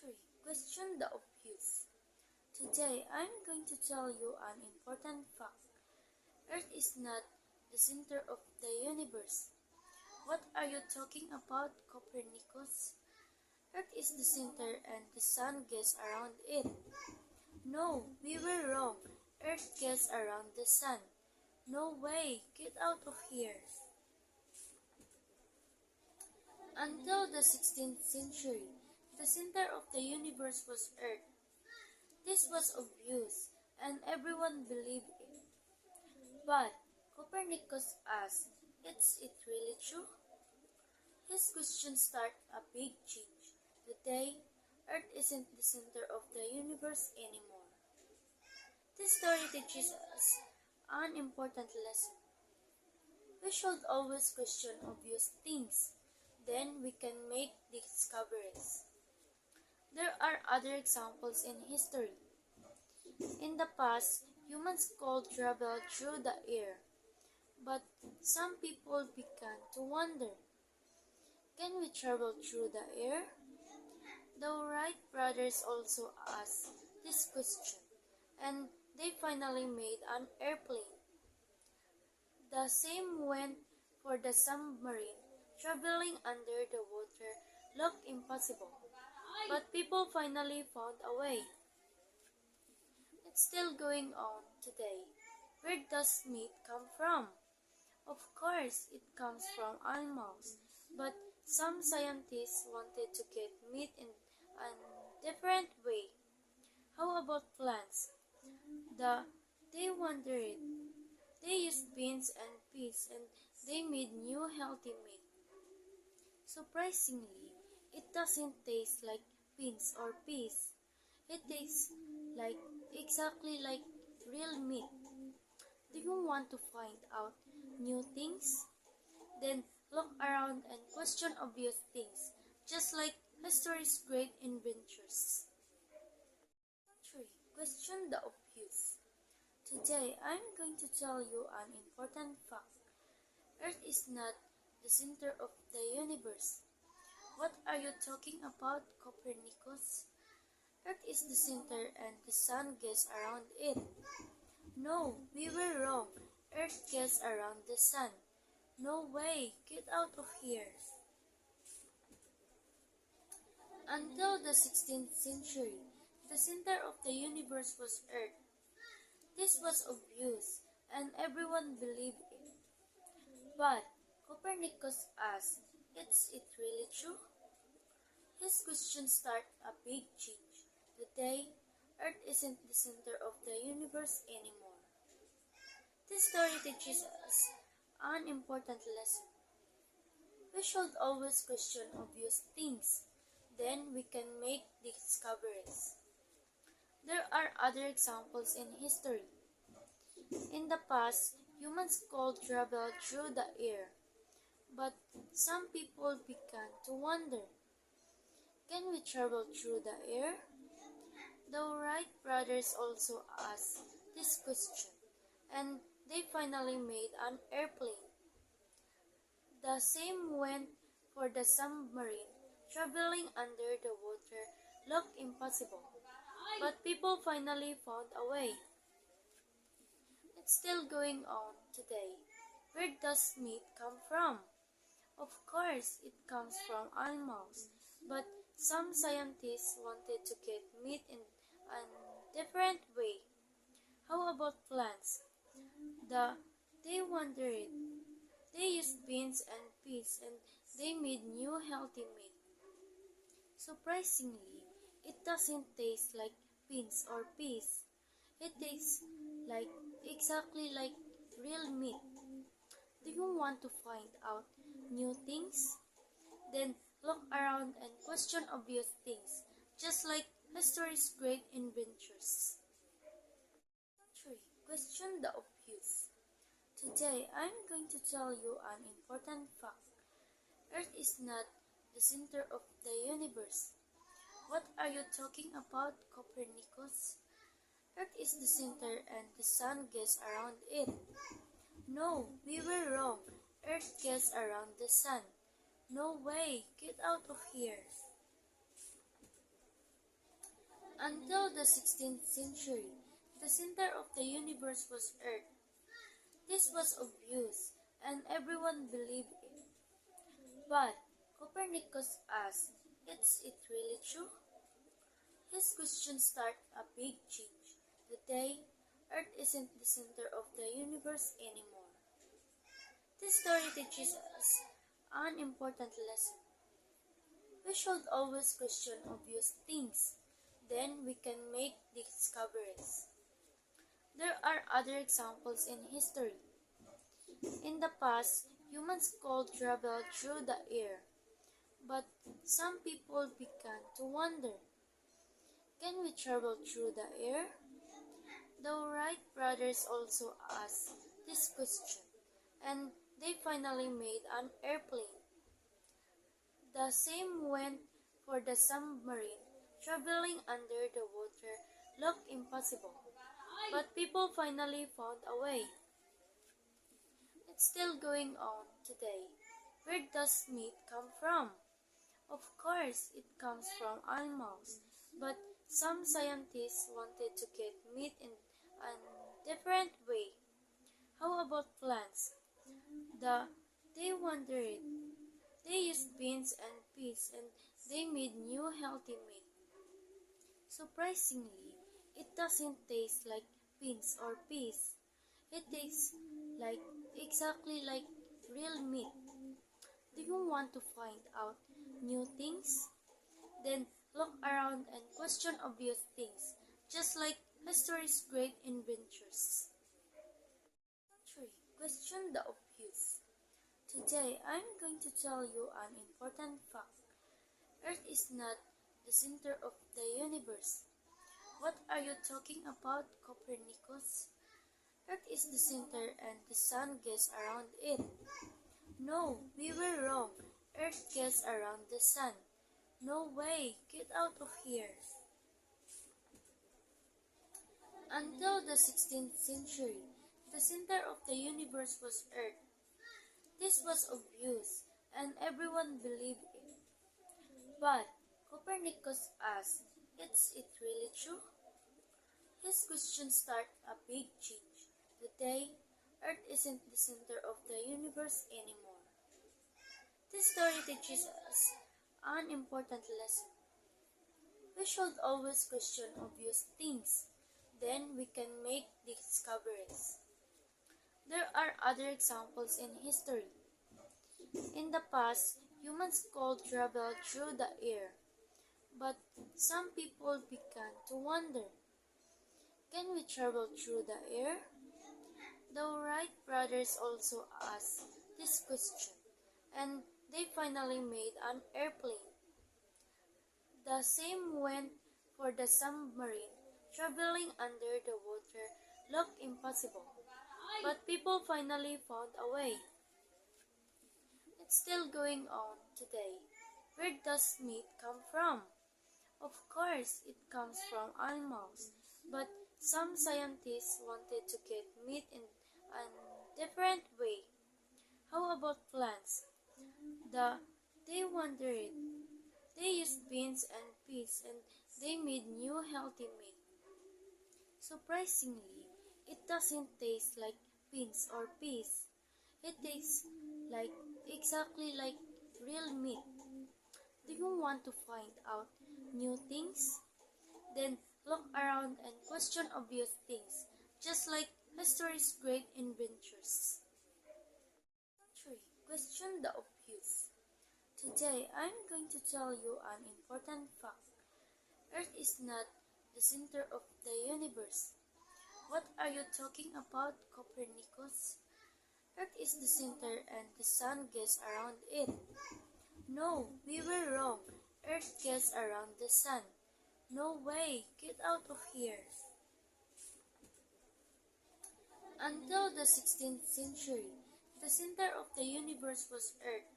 3. Question the obvious. Today I'm going to tell you an important fact. Earth is not the center of the universe. What are you talking about, Copernicus? Earth is the center and the sun gets around it. No, we were wrong. Earth gets around the sun. No way, get out of here. Until the 16th century, the center of the universe was Earth. This was obvious, and everyone believed it. But Copernicus asked, is it really true? His question started a big change. Today, Earth isn't the center of the universe anymore. This story teaches us an important lesson. We should always question obvious things. Then we can make discoveries. There are other examples in history. In the past, humans could travel through the air, but some people began to wonder, can we travel through the air? The Wright brothers also asked this question, and they finally made an airplane. The same went for the submarine. Traveling under the water looked impossible, but people finally found a way. It's still going on today. Where does meat come from? Of course, it comes from animals, but some scientists wanted to get meat in a different way. How about plants? They wondered. They used beans and peas and they made new healthy meat. Surprisingly, it doesn't taste like beans or peas. It tastes like exactly like real meat. Do you want to find out new things? Then look around and question obvious things, just like history's great inventors. 3. Question the obvious. Today I'm going to tell you an important fact. Earth is not the center of the universe. What are you talking about, Copernicus? Earth is the center and the sun gets around it. No, we were wrong. Earth gets around the sun. No way, get out of here. Until the 16th century, the center of the universe was Earth. This was obvious, and everyone believed it. But Copernicus asked, is it really true? His question started a big change. Today, Earth isn't the center of the universe anymore. This story teaches us an important lesson. We should always question obvious things. Then we can make discoveries. There are other examples in history. In the past, humans could travel through the air, but some people began to wonder, can we travel through the air? The Wright brothers also asked this question, and they finally made an airplane. The same went for the submarine. Traveling under the water looked impossible, but people finally found a way. It's still going on today. Where does meat come from? Of course, it comes from animals, but some scientists wanted to get meat in a different way. How about plants? They wondered. They used beans and peas and they made new healthy meat. Surprisingly, it doesn't taste like beans or peas. It tastes like exactly like real meat. Do you want to find out new things? Then look around and question obvious things, just like history's great inventors. 3. Question the obvious. Today I'm going to tell you an important fact. Earth is not the center of the universe. What are you talking about, Copernicus? Earth is the center and the sun gets around it. No, we were wrong. Earth gets around the sun. No way, get out of here. Until the 16th century, the center of the universe was Earth. This was obvious, and everyone believed it. But Copernicus asked, is it really true? His question started a big change. Today, Earth isn't the center of the universe anymore. This story teaches us an important lesson. We should always question obvious things. Then we can make discoveries. There are other examples in history. In the past, humans could travel through the air. But some people began to wonder, can we travel through the air? The Wright brothers also asked this question, and they finally made an airplane. The same went for the submarine. Traveling under the water looked impossible, but people finally found a way. It's still going on today. Where does meat come from? Of course, it comes from animals, but some scientists wanted to get meat in a different way. How about plants? They wondered. They used beans and peas and they made new healthy meat. Surprisingly, it doesn't taste like beans or peas. It tastes like exactly like real meat. Do you want to find out new things? Then look around and question obvious things, just like history's great inventors. 3. Question the obvious. Today, I'm going to tell you an important fact. Earth is not the center of the universe. What are you talking about, Copernicus? Earth is the center and the sun gets around it. No, we were wrong. Earth gets around the sun. No way, get out of here. Until the 16th century, the center of the universe was Earth. This was obvious, and everyone believed it. But Copernicus asked, is it really true? His question started a big change. Today, Earth isn't the center of the universe anymore. This story teaches us an important lesson. We should always question obvious things. Then we can make discoveries. There are other examples in history. In the past, humans could travel through the air. But some people began to wonder, can we travel through the air? The Wright brothers also asked this question, and they finally made an airplane. The same went for the submarine. Traveling under the water looked impossible, but people finally found a way. It's still going on today. Where does meat come from? Of course, it comes from animals, but some scientists wanted to get meat in a different way. How about plants? They wondered. They used beans and peas and they made new healthy meat. Surprisingly, it doesn't taste like beans or peas. It tastes like exactly like real meat. Do you want to find out new things? Then look around and question obvious things, just like history's great inventors. 3. Question the obvious. Today, I'm going to tell you an important fact. Earth is not the center of the universe. What are you talking about, Copernicus? Earth is the center and the sun gets around it. No, we were wrong. Earth gets around the sun. No way, get out of here. Until the 16th century, the center of the universe was Earth.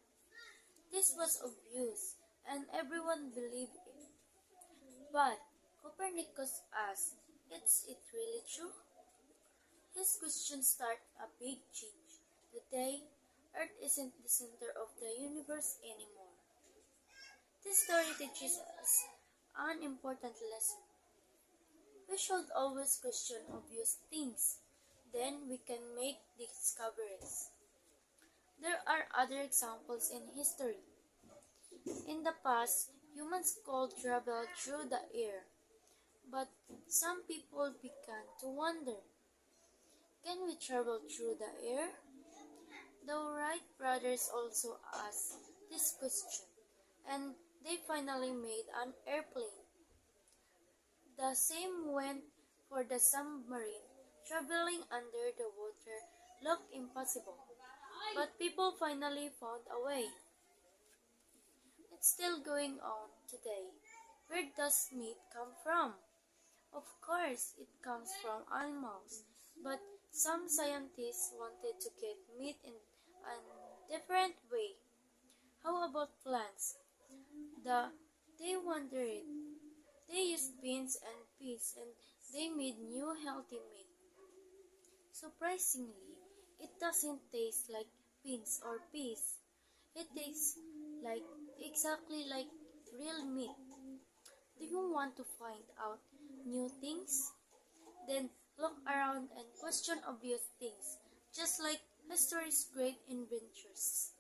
This was obvious, and everyone believed it. But Copernicus asked, is it really true? His question started a big change. Today, Earth isn't the center of the universe anymore. This story teaches us an important lesson. We should always question obvious things. Then we can make discoveries. There are other examples in history. In the past, humans could travel through the air, but some people began to wonder, can we travel through the air? The Wright brothers also asked this question, and they finally made an airplane. The same went for the submarine. Traveling under the water looked impossible, but people finally found a way. It's still going on today. Where does meat come from? Of course, it comes from animals, but some scientists wanted to get meat in a different way. How about plants? The they wondered. They used beans and peas and they made new healthy meat. Surprisingly, it doesn't taste like beans or peas. It tastes like exactly like real meat. Do you want to find out new things? Then look around and question obvious things, just like history's great inventors.